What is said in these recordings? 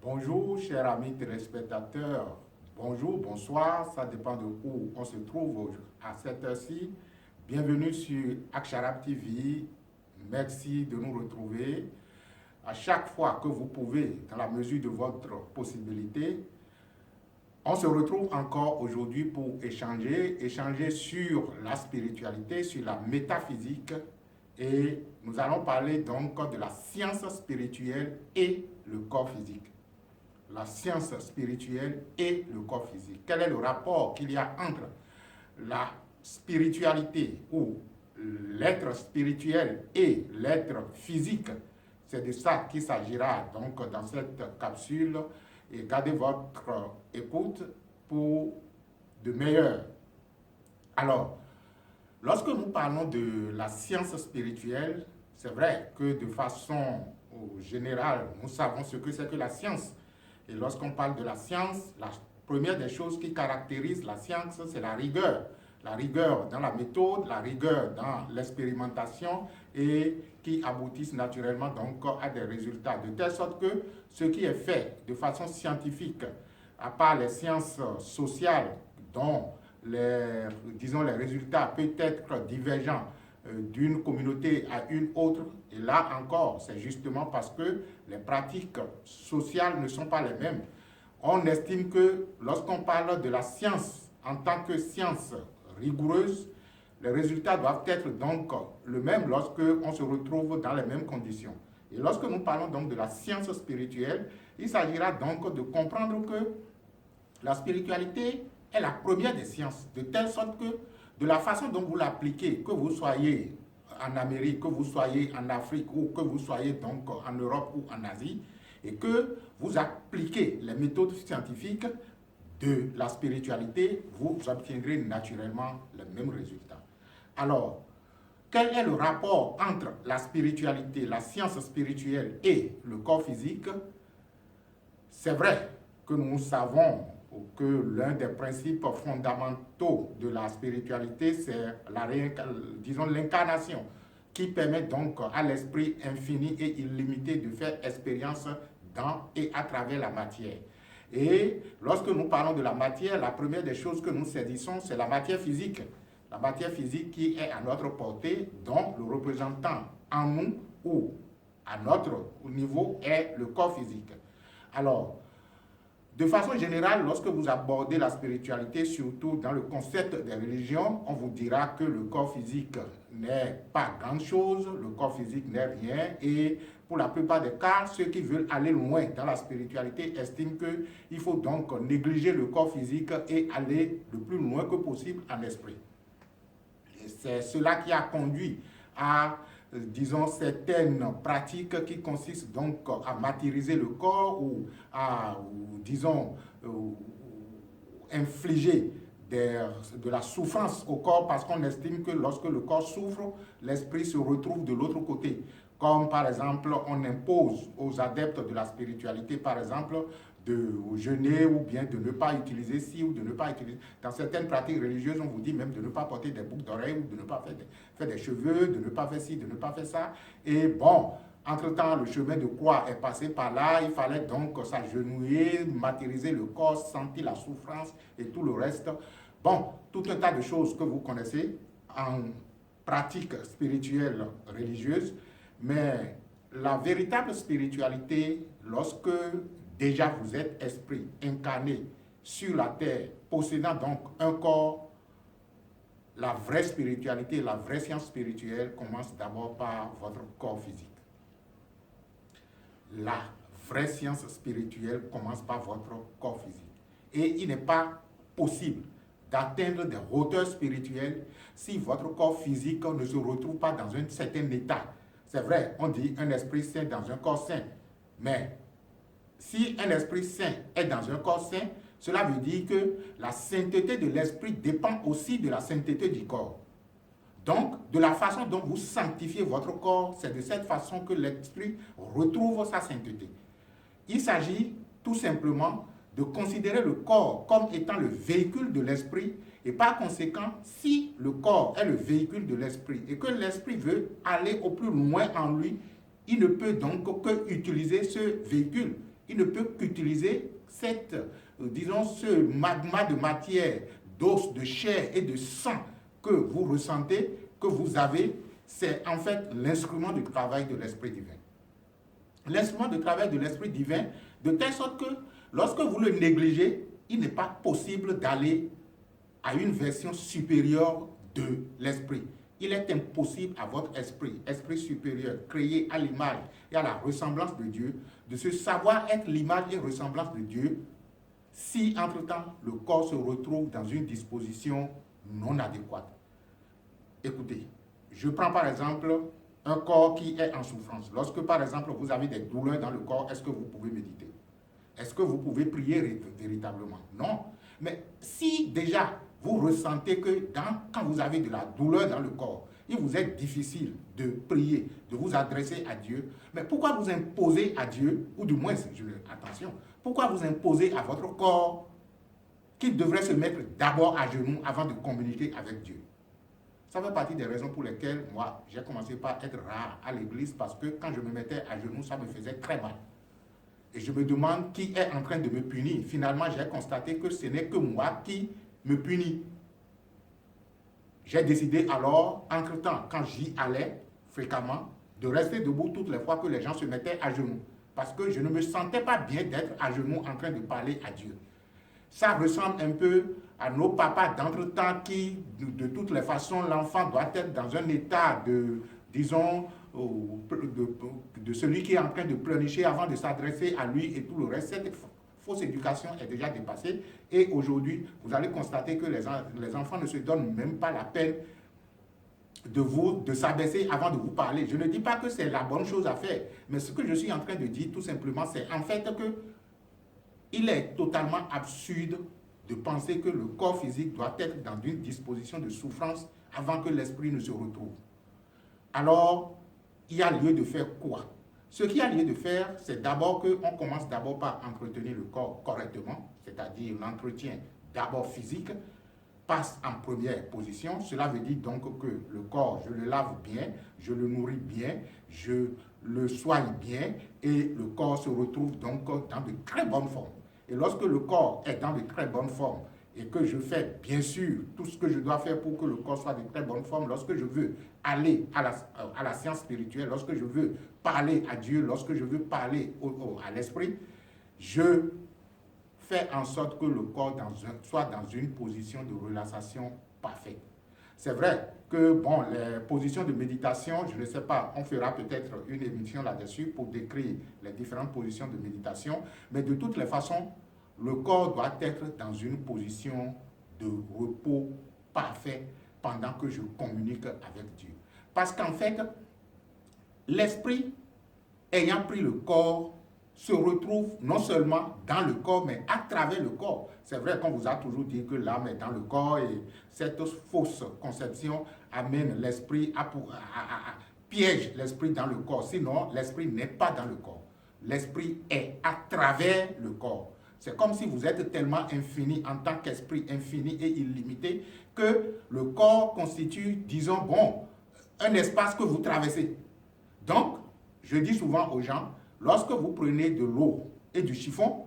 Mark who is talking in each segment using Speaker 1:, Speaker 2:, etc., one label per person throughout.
Speaker 1: Bonjour, chers amis téléspectateurs. Bonjour, bonsoir, ça dépend de où on se trouve à cette heure-ci. Bienvenue sur Aksharab TV. Merci de nous retrouver. À chaque fois que vous pouvez, dans la mesure de votre possibilité, on se retrouve encore aujourd'hui pour échanger sur la spiritualité, sur la métaphysique. Et nous allons parler donc de la science spirituelle et le corps physique. La science spirituelle et le corps physique. Quel est le rapport qu'il y a entre la spiritualité ou l'être spirituel et l'être physique? C'est de ça qu'il s'agira donc dans cette capsule. Et gardez votre écoute pour de meilleurs. Alors, lorsque nous parlons de la science spirituelle, c'est vrai que de façon générale, nous savons ce que c'est que la science. Et lorsqu'on parle de la science, la première des choses qui caractérise la science, c'est la rigueur. La rigueur dans la méthode, la rigueur dans l'expérimentation et qui aboutissent naturellement donc à des résultats. De telle sorte que ce qui est fait de façon scientifique, à part les sciences sociales dont les résultats peuvent être divergents d'une communauté à une autre, et là encore, c'est justement parce que les pratiques sociales ne sont pas les mêmes. On estime que lorsqu'on parle de la science en tant que science rigoureuse, les résultats doivent être donc le même lorsque on se retrouve dans les mêmes conditions. Et lorsque nous parlons donc de la science spirituelle, il s'agira donc de comprendre que la spiritualité est la première des sciences, de telle sorte que de la façon dont vous l'appliquez, que vous soyez en Amérique, que vous soyez en Afrique ou que vous soyez donc en Europe ou en Asie, et que vous appliquez les méthodes scientifiques de la spiritualité, vous obtiendrez naturellement les mêmes résultats. Alors, quel est le rapport entre la spiritualité, la science spirituelle et le corps physique? C'est vrai que nous savons que l'un des principes fondamentaux de la spiritualité, c'est l'incarnation, qui permet donc à l'esprit infini et illimité de faire expérience dans et à travers la matière. Et lorsque nous parlons de la matière, la première des choses que nous saisissons, c'est la matière physique. La matière physique qui est à notre portée, dont le représentant en nous ou à notre niveau est le corps physique. Alors, de façon générale, lorsque vous abordez la spiritualité, surtout dans le concept des religions, on vous dira que le corps physique n'est pas grand-chose, le corps physique n'est rien, et pour la plupart des cas, ceux qui veulent aller loin dans la spiritualité estiment qu'il faut donc négliger le corps physique et aller le plus loin que possible en esprit. Et c'est cela qui a conduit à certaines pratiques qui consistent donc à martyriser le corps ou à, infliger de la souffrance au corps parce qu'on estime que lorsque le corps souffre, l'esprit se retrouve de l'autre côté. Comme par exemple, on impose aux adeptes de la spiritualité, par exemple, de jeûner ou bien de ne pas utiliser ci ou de ne pas utiliser. Dans certaines pratiques religieuses, on vous dit même de ne pas porter des boucles d'oreilles ou de ne pas faire des cheveux, de ne pas faire ci, de ne pas faire ça. Et bon, entre-temps, le chemin de croix est passé par là, il fallait donc s'agenouiller, martyriser le corps, sentir la souffrance et tout le reste. Bon, tout un tas de choses que vous connaissez en pratique spirituelle religieuse, mais la véritable spiritualité, lorsque déjà vous êtes esprit incarné sur la terre, possédant donc un corps, la vraie spiritualité, la vraie science spirituelle commence d'abord par votre corps physique. La vraie science spirituelle commence par votre corps physique. Et il n'est pas possible d'atteindre des hauteurs spirituelles si votre corps physique ne se retrouve pas dans un certain état. C'est vrai, on dit un esprit saint dans un corps saint, mais si un esprit saint est dans un corps saint, cela veut dire que la sainteté de l'esprit dépend aussi de la sainteté du corps. Donc, de la façon dont vous sanctifiez votre corps, c'est de cette façon que l'esprit retrouve sa sainteté. Il s'agit tout simplement de considérer le corps comme étant le véhicule de l'esprit et par conséquent, si le corps est le véhicule de l'esprit et que l'esprit veut aller au plus loin en lui, il ne peut donc que utiliser ce véhicule. il ne peut qu'utiliser cette, disons, ce magma de matière, d'os, de chair et de sang que vous ressentez, que vous avez, c'est en fait l'instrument de travail de l'Esprit divin. L'instrument de travail de l'Esprit divin, de telle sorte que lorsque vous le négligez, il n'est pas possible d'aller à une version supérieure de l'Esprit. Il est impossible à votre esprit, esprit supérieur, créé à l'image et à la ressemblance de Dieu, de se savoir être l'image et ressemblance de Dieu, si entre-temps le corps se retrouve dans une disposition non adéquate. Écoutez, je prends par exemple un corps qui est en souffrance. Lorsque par exemple vous avez des douleurs dans le corps, est-ce que vous pouvez méditer? Est-ce que vous pouvez prier véritablement? Non. Mais si déjà vous ressentez que quand vous avez de la douleur dans le corps, il vous est difficile de prier, de vous adresser à Dieu, mais pourquoi vous imposez à Dieu, ou du moins, attention, pourquoi vous imposez à votre corps qu'il devrait se mettre d'abord à genoux avant de communiquer avec Dieu? Ça fait partie des raisons pour lesquelles moi, j'ai commencé par être rare à l'église, parce que quand je me mettais à genoux, ça me faisait très mal. Et je me demande qui est en train de me punir. Finalement, j'ai constaté que ce n'est que moi qui me punit. J'ai décidé alors, entre-temps, quand j'y allais fréquemment, de rester debout toutes les fois que les gens se mettaient à genoux. Parce que je ne me sentais pas bien d'être à genoux en train de parler à Dieu. Ça ressemble un peu à nos papas d'entre-temps qui, de toutes les façons, l'enfant doit être dans un état de, disons, de celui qui est en train de pleurnicher avant de s'adresser à lui et tout le reste. Cette fausse éducation est déjà dépassée et aujourd'hui, vous allez constater que les enfants ne se donnent même pas la peine de s'abaisser avant de vous parler. Je ne dis pas que c'est la bonne chose à faire, mais ce que je suis en train de dire tout simplement, c'est en fait que il est totalement absurde de penser que le corps physique doit être dans une disposition de souffrance avant que l'esprit ne se retrouve. Alors, il y a lieu de faire quoi? Ce qu'il y a lieu de faire, c'est d'abord qu'on commence d'abord par entretenir le corps correctement, c'est-à-dire l'entretien d'abord physique, passe en première position. Cela veut dire donc que le corps, je le lave bien, je le nourris bien, je le soigne bien et le corps se retrouve donc dans de très bonnes formes. Et lorsque le corps est dans de très bonnes formes et que je fais bien sûr tout ce que je dois faire pour que le corps soit de très bonne forme, lorsque je veux aller à la science spirituelle, lorsque je veux parler à Dieu, lorsque je veux parler à l'esprit, je fais en sorte que le corps soit dans une position de relaxation parfaite. C'est vrai que, bon, les positions de méditation, je ne sais pas, on fera peut-être une émission là-dessus pour décrire les différentes positions de méditation, mais de toutes les façons, le corps doit être dans une position de repos parfait pendant que je communique avec Dieu. Parce qu'en fait, l'esprit, ayant pris le corps, se retrouve non seulement dans le corps, mais à travers le corps. C'est vrai qu'on vous a toujours dit que l'âme est dans le corps et cette fausse conception amène l'esprit piège l'esprit dans le corps. Sinon, l'esprit n'est pas dans le corps. L'esprit est à travers le corps. C'est comme si vous êtes tellement infini en tant qu'esprit infini et illimité que le corps constitue, disons, bon, un espace que vous traversez. Donc, je dis souvent aux gens, lorsque vous prenez de l'eau et du chiffon,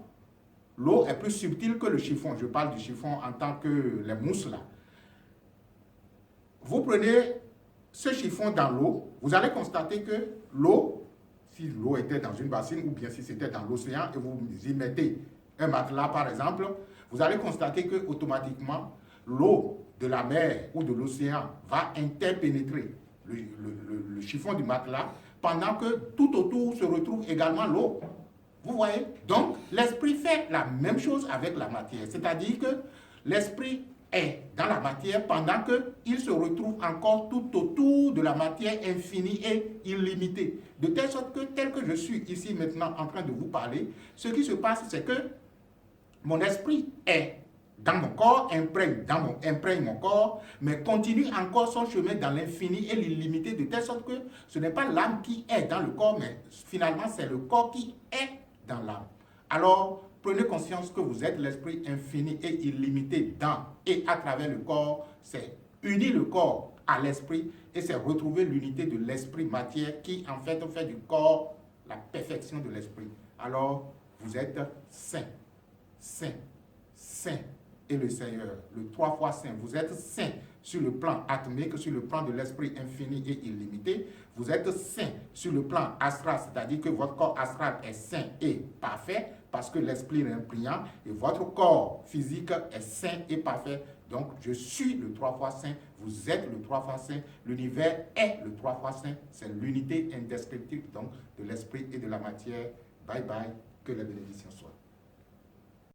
Speaker 1: l'eau est plus subtile que le chiffon. Je parle du chiffon en tant que les mousses là. Vous prenez ce chiffon dans l'eau, vous allez constater que l'eau, si l'eau était dans une bassine ou bien si c'était dans l'océan et vous y mettez un matelas par exemple, vous allez constater que automatiquement l'eau de la mer ou de l'océan va interpénétrer le chiffon du matelas pendant que tout autour se retrouve également l'eau. Vous voyez? Donc, l'esprit fait la même chose avec la matière. C'est-à-dire que l'esprit est dans la matière pendant qu'il se retrouve encore tout autour de la matière infinie et illimitée. De telle sorte que, tel que je suis ici maintenant en train de vous parler, ce qui se passe, c'est que mon esprit est dans mon corps, imprègne mon corps, mais continue encore son chemin dans l'infini et l'illimité, de telle sorte que ce n'est pas l'âme qui est dans le corps, mais finalement c'est le corps qui est dans l'âme. Alors, prenez conscience que vous êtes l'esprit infini et illimité dans et à travers le corps. C'est unir le corps à l'esprit et c'est retrouver l'unité de l'esprit matière qui en fait du corps la perfection de l'esprit. Alors, vous êtes saint, saint, saint. Et le Seigneur, le 3 fois saint, vous êtes saint sur le plan atomique, sur le plan de l'esprit infini et illimité. Vous êtes saint sur le plan astral, c'est-à-dire que votre corps astral est saint et parfait, parce que l'esprit est brillant, et votre corps physique est saint et parfait. Donc, je suis le 3 fois saint, vous êtes le 3 fois saint, l'univers est le 3 fois saint, c'est l'unité indescriptible donc de l'esprit et de la matière. Bye bye, que la bénédiction soit.